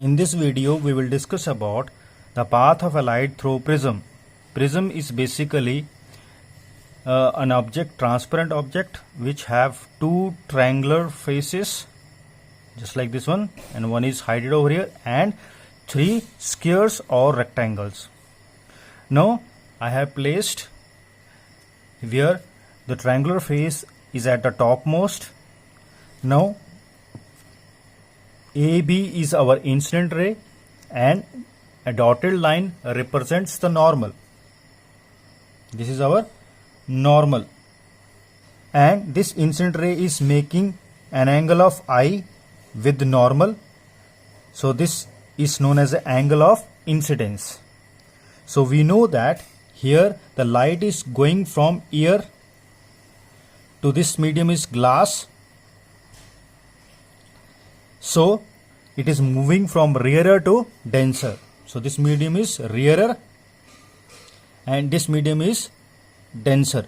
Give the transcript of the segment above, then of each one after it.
In this video, we will discuss about the path of a light through prism. Prism is basically an object, transparent object, which have two triangular faces, just like this one, and one is hidden over here, and three squares or rectangles. Now, I have placed where the triangular face is at the topmost. Now, AB is our incident ray and a dotted line represents the normal. This is our normal, and this incident ray is making an angle of I with normal. So this is known as the angle of incidence. So we know that here the light is going from here to this medium is glass. So it is moving from rarer to denser. So this medium is rarer and this medium is denser.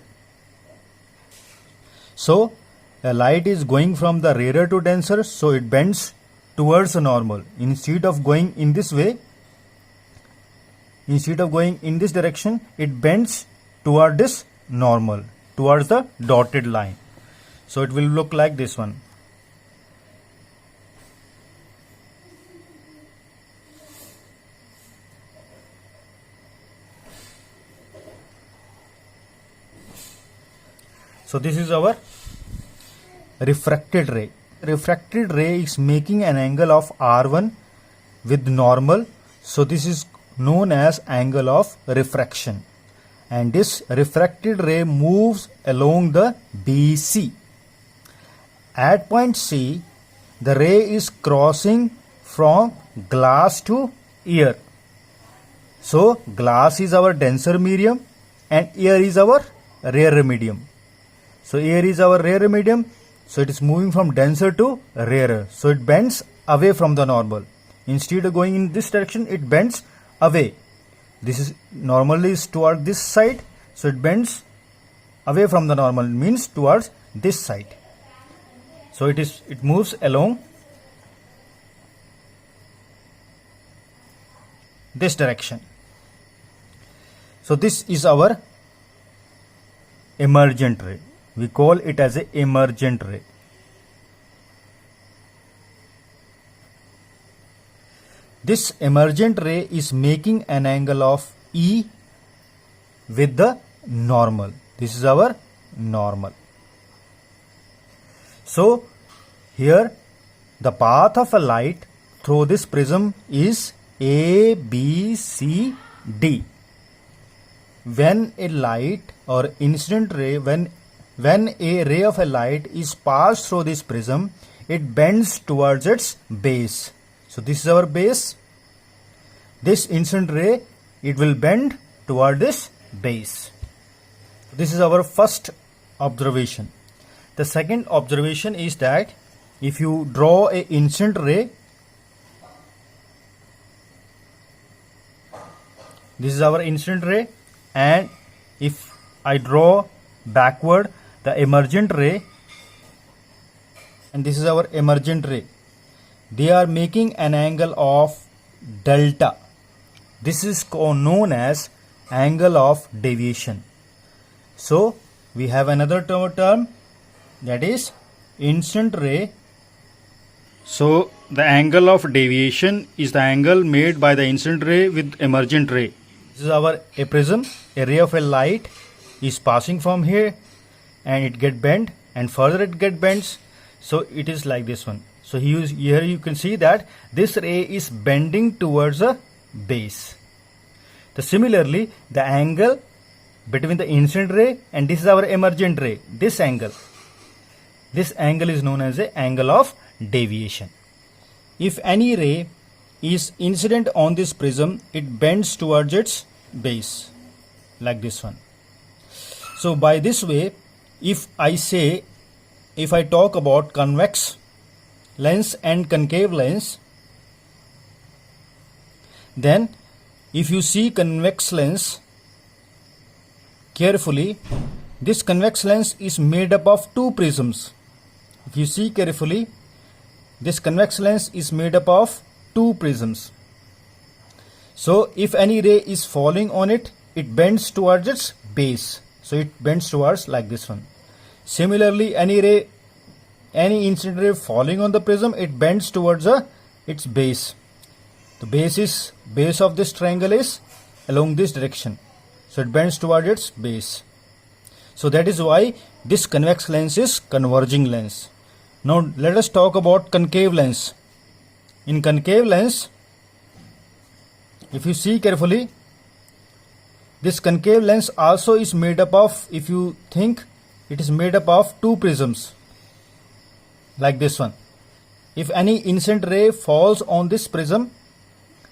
So the light is going from the rarer to denser, so it bends towards the normal. Instead of going in this way, instead of going in this direction, it bends toward this normal, towards the dotted line. So it will look like this one. So this is our refracted ray. Refracted ray is making an angle of R1 with normal. So this is known as angle of refraction. And this refracted ray moves along the BC. At point C, the ray is crossing from glass to air. So glass is our denser medium and air is our rarer medium. So air is our rarer medium, so it is moving from denser to rarer. So it bends away from the normal. Instead of going in this direction, it bends away. This is normally is toward this side, so it bends away from the normal, means towards this side. So it moves along this direction. So this is our emergent ray. We call it as a emergent ray. This emergent ray is making an angle of E with the normal. This is our normal. So here the path of a light through this prism is A, B, C, D. When a light or incident ray, when a ray of a light is passed through this prism, it bends towards its base. So this is our base. This incident ray, it will bend toward this base. This is our first observation. The second observation is that if you draw a incident ray, this is our incident ray, and if I draw backward the emergent ray, and this is our emergent ray, they are making an angle of delta. This is known as angle of deviation. So we have another term, that is incident ray. So the angle of deviation is the angle made by the incident ray with emergent ray. This is our a prism. A ray of a light is passing from here and it get bent, and further it get bends. So it is like this one. So here you can see that this ray is bending towards a base. So similarly, the angle between the incident ray and this is our emergent ray, this angle is known as the angle of deviation. If any ray is incident on this prism, it bends towards its base, like this one. So by this way, if I talk about convex lens and concave lens, then if you see convex lens carefully, this convex lens is made up of two prisms. If you see carefully, this convex lens is made up of two prisms. So if any ray is falling on it, it bends towards its base. So it bends towards like this one. Similarly, any incident ray falling on the prism, it bends towards its base. The base of this triangle is along this direction. So it bends towards its base. So that is why this convex lens is converging lens. Now let us talk about concave lens. In concave lens, if you see carefully, this concave lens also is made up of, if you think, it is made up of two prisms like this one. If any incident ray falls on this prism,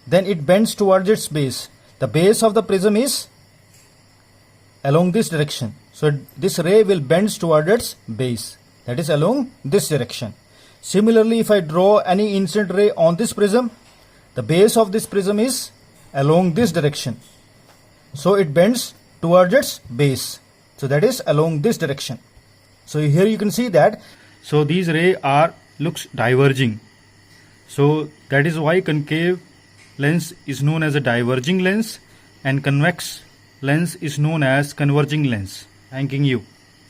then it bends towards its base. The base of the prism is along this direction. So this ray will bend towards its base, that is along this direction. Similarly, if I draw any incident ray on this prism, the base of this prism is along this direction. So it bends towards its base. So that is along this direction. So here you can see that. So these rays looks diverging. So that is why concave lens is known as a diverging lens and convex lens is known as converging lens. Thanking you.